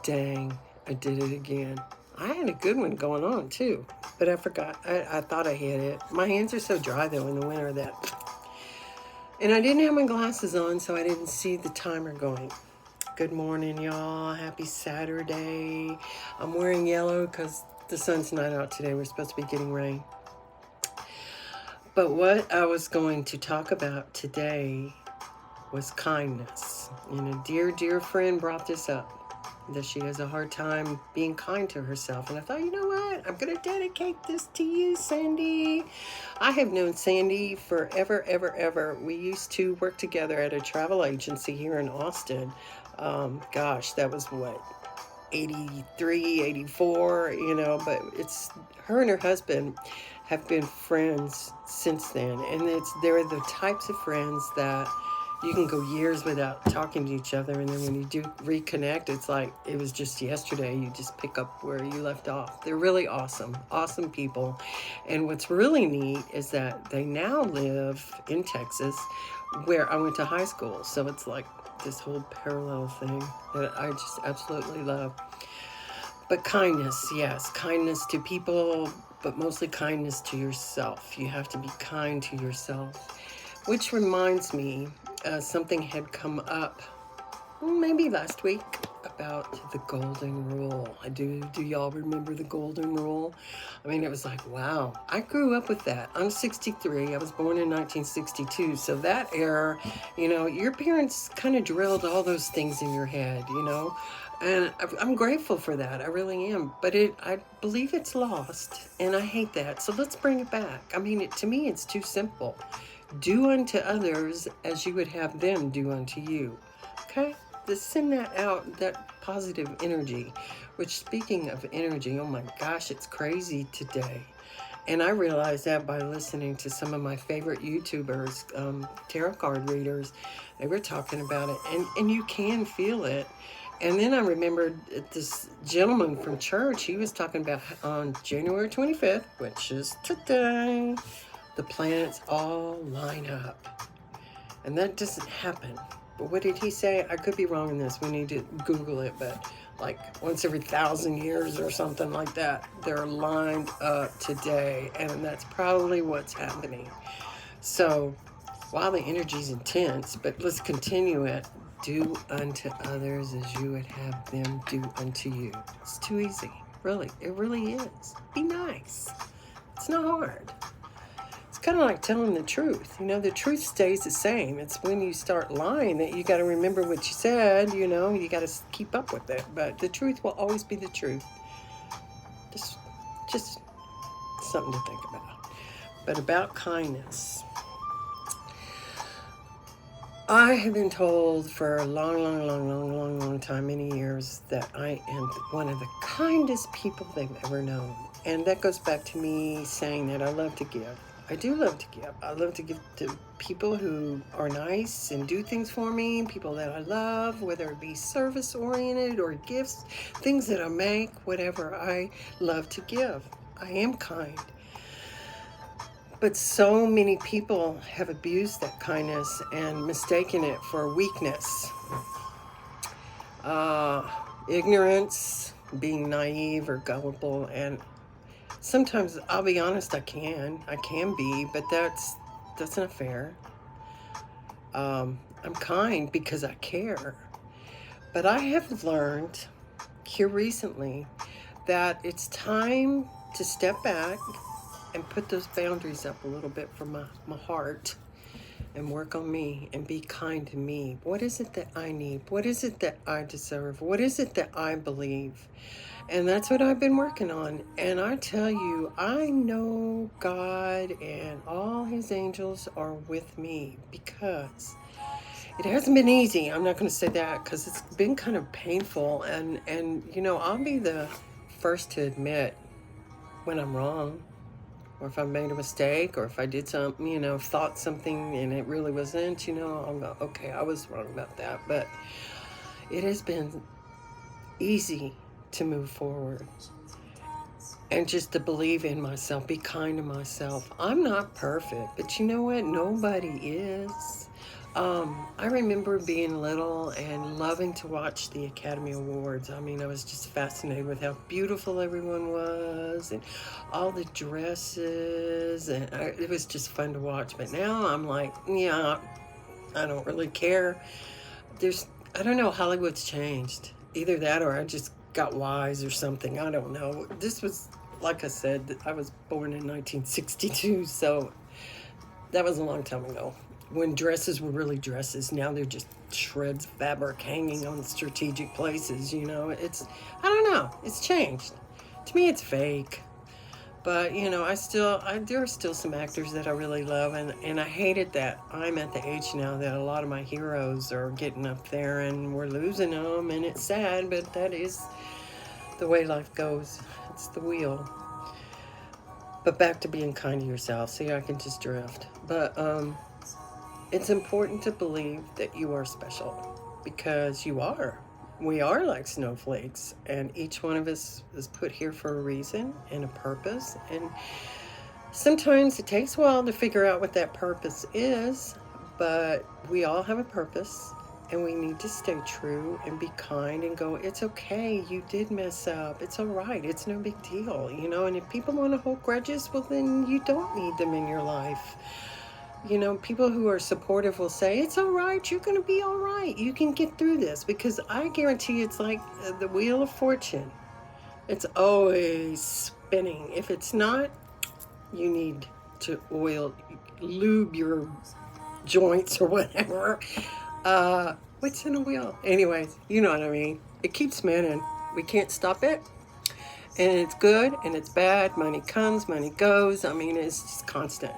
Dang, I did it again. I had a good one going on too, but I forgot. I thought I had it. My hands are so dry though in the winter that. And I didn't have my glasses on, so I didn't see the timer going. Good morning, y'all. Happy Saturday. I'm wearing yellow because the sun's not out today. We're supposed to be getting rain. But what I was going to talk about today was kindness. And a dear friend brought this up, that she has a hard time being kind to herself. And I thought, you know what? I'm going to dedicate this to you, Sandy. I have known Sandy forever, ever. We used to work together at a travel agency here in Austin. Gosh, that was what, 83, 84, but it's her and her husband have been friends since then. And they're the types of friends that you can go years without talking to each other, and then when you do reconnect, it's like it was just yesterday. You just pick up where you left off. They're really awesome people. And what's really neat is that they now live in Texas, where I went to high school. So it's like this whole parallel thing that I just absolutely love. But kindness, yes, kindness to people, but mostly kindness to yourself. You have to be kind to yourself. Which reminds me, something had come up maybe last week about the golden rule. Do y'all remember the golden rule? I mean, it was like, wow, I grew up with that. I'm 63. I was born in 1962. So that era, your parents kind of drilled all those things in your head, and I'm grateful for that. I really am. But I believe it's lost, and I hate that. So let's bring it back. I mean, to me, it's too simple. Do unto others as you would have them do unto you. Okay? Just send that out, that positive energy. Which, speaking of energy, oh my gosh, it's crazy today. And I realized that by listening to some of my favorite YouTubers, tarot card readers. They were talking about it, and you can feel it. And then I remembered this gentleman from church. He was talking about on January 25th, which is today, the planets all line up. And that doesn't happen. But what did he say? I could be wrong in this. We need to Google it. But like once every 1,000 years or something like that, they're lined up today. And that's probably what's happening. So while the energy's intense, but let's continue it. Do unto others as you would have them do unto you. It's too easy. Really. It really is. Be nice. It's not hard. It's kind of like telling the truth. The truth stays the same. It's when you start lying that you got to remember what you said, you got to keep up with it. But the truth will always be the truth. Just something to think about. But about kindness. I have been told for a long time, many years, that I am one of the kindest people they've ever known. And that goes back to me saying that I love to give. I do love to give. I love to give to people who are nice and do things for me, people that I love, whether it be service-oriented or gifts, things that I make, whatever. I love to give. I am kind. But so many people have abused that kindness and mistaken it for weakness. Ignorance, being naive or gullible, and sometimes, I'll be honest, I can be, but that's not fair. I'm kind because I care. But I have learned here recently that it's time to step back and put those boundaries up a little bit for my heart and work on me and be kind to me. What is it that I need? What is it that I deserve? What is it that I believe? And that's what I've been working on. And I tell you, I know God and all his angels are with me, because it hasn't been easy. I'm not going to say that, because it's been kind of painful. And I'll be the first to admit when I'm wrong, or if I made a mistake, or if I did something, thought something and it really wasn't, I'll go, okay, I was wrong about that. But it has been easy to move forward and just to believe in myself, be kind to myself. I'm not perfect, but you know what? Nobody is. I remember being little and loving to watch the Academy Awards. I mean, I was just fascinated with how beautiful everyone was and all the dresses, and it was just fun to watch. But now I'm like, yeah, I don't really care. I don't know, Hollywood's changed. Either that or I just got wise or something. I don't know. This was, like I said, I was born in 1962, so that was a long time ago when dresses were really dresses. Now they're just shreds of fabric hanging on strategic places, you know. I don't know, it's changed. To me, it's fake. But, you know, there are still some actors that I really love, and I hated that I'm at the age now that a lot of my heroes are getting up there and we're losing them, and it's sad, but that is the way life goes. It's the wheel. But back to being kind to yourself. See, I can just drift. But, it's important to believe that you are special, because you are. We are like snowflakes, and each one of us is put here for a reason and a purpose. And sometimes it takes a while to figure out what that purpose is, but we all have a purpose, and we need to stay true and be kind and go, it's okay, you did mess up. It's all right. It's no big deal, you know. And if people want to hold grudges, well, then you don't need them in your life. You know, people who are supportive will say, it's all right, you're going to be all right. You can get through this, because I guarantee it's like the wheel of fortune. It's always spinning. If it's not, you need to lube your joints or whatever. What's in a wheel? Anyways, you know what I mean. It keeps spinning. We can't stop it. And it's good and it's bad. Money comes, money goes. I mean, it's just constant.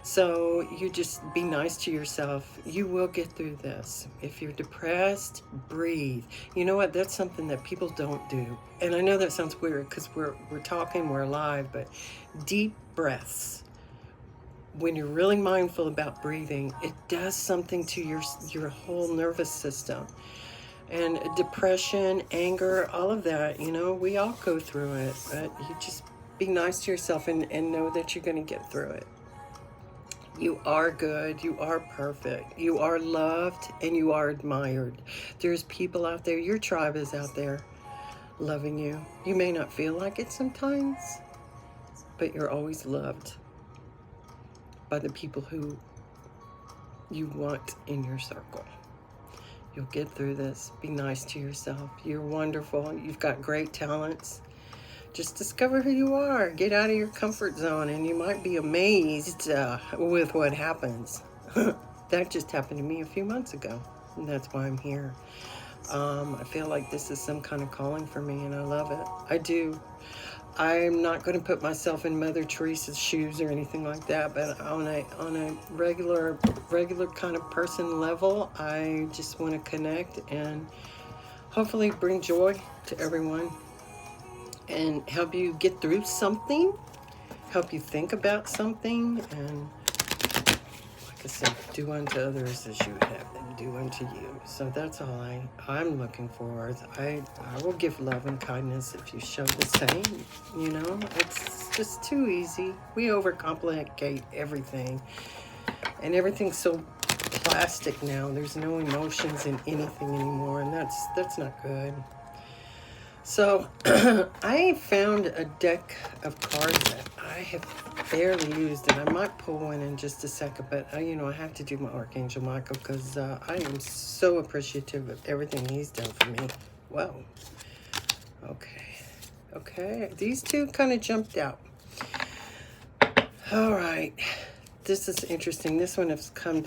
So you just be nice to yourself. You will get through this. If you're depressed, breathe. You know what? That's something that people don't do. And I know that sounds weird because we're talking, we're alive, but deep breaths. When you're really mindful about breathing, it does something to your whole nervous system. And depression, anger, all of that, you know, we all go through it. But you just be nice to yourself and know that you're going to get through it. You are good. You are perfect. You are loved and you are admired. There's people out there. Your tribe is out there loving you. You may not feel like it sometimes, but you're always loved by the people who you want in your circle. You'll get through this. Be nice to yourself. You're wonderful. You've got great talents. Just discover who you are. Get out of your comfort zone, and you might be amazed with what happens. That just happened to me a few months ago, and that's why I'm here. I feel like this is some kind of calling for me, and I love it. I do. I'm not going to put myself in Mother Teresa's shoes or anything like that, but on a regular kind of person level, I just want to connect and hopefully bring joy to everyone and help you get through something, help you think about something, and like I said, do unto others as you would have them do unto you. So that's all I'm looking for. I will give love and kindness if you show the same. You know, it's just too easy. We overcomplicate everything, and everything's so plastic now. There's no emotions in anything anymore, and that's not good. So I found a deck of cards that I have barely used, and I might pull one in just a second, but I have to do my Archangel Michael because I am so appreciative of everything he's done for me. Whoa. Okay. These two kind of jumped out. All right. This is interesting. This one has came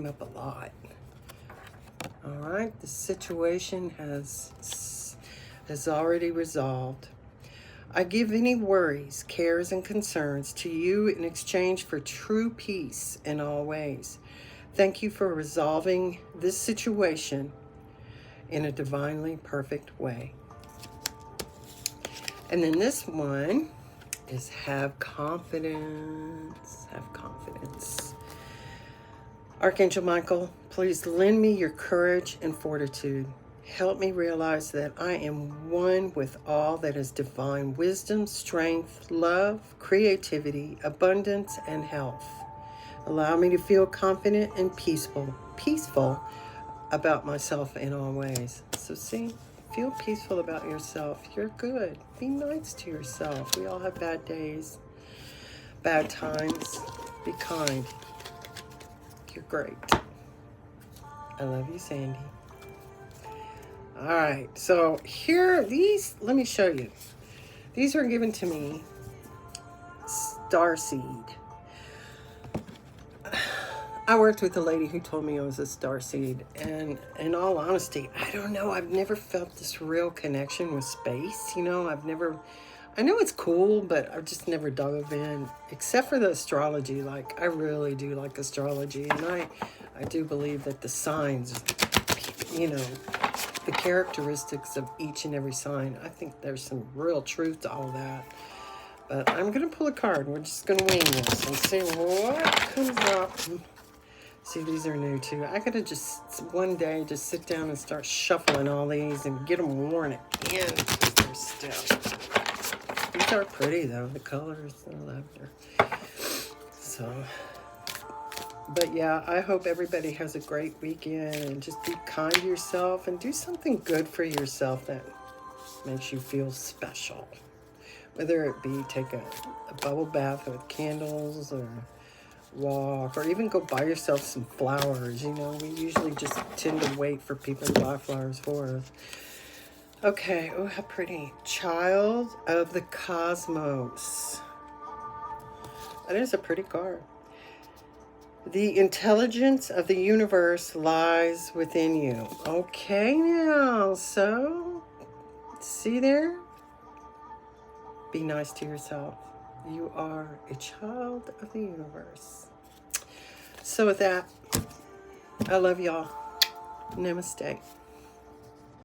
up a lot. All right, the situation has already resolved. I give any worries, cares, and concerns to you in exchange for true peace in all ways. Thank you for resolving this situation in a divinely perfect way. And then this one is have confidence. Have confidence. Archangel Michael, please lend me your courage and fortitude. Help me realize that I am one with all that is divine wisdom, strength, love, creativity, abundance, and health. Allow me to feel confident and peaceful about myself in all ways. So see, feel peaceful about yourself. You're good. Be nice to yourself. We all have bad days, bad times. Be kind. You're great. I love you, Sandy. All right, so here, let me show you. These were given to me, starseed. I worked with a lady who told me I was a starseed, and in all honesty, I don't know. I've never felt this real connection with space. You know, I know it's cool, but I've just never dove in, except for the astrology. Like, I really do like astrology, and I do believe that the signs, you know, the characteristics of each and every sign, I think there's some real truth to all that. But I'm going to pull a card. We're just going to wing this and see what comes up. See, these are new too. I gotta just one day just sit down and start shuffling all these and get them worn again. They're still. These are pretty though. The colors, the lavender. So, but yeah, I hope everybody has a great weekend and just be kind to yourself and do something good for yourself that makes you feel special. Whether it be take a bubble bath with candles or walk, or even go buy yourself some flowers. You know, we usually just tend to wait for people to buy flowers for us. Okay, oh, how pretty. Child of the Cosmos. That is a pretty card. The intelligence of the universe lies within you. Okay, now, so, see there? Be nice to yourself. You are a child of the universe. So with that, I love y'all. Namaste.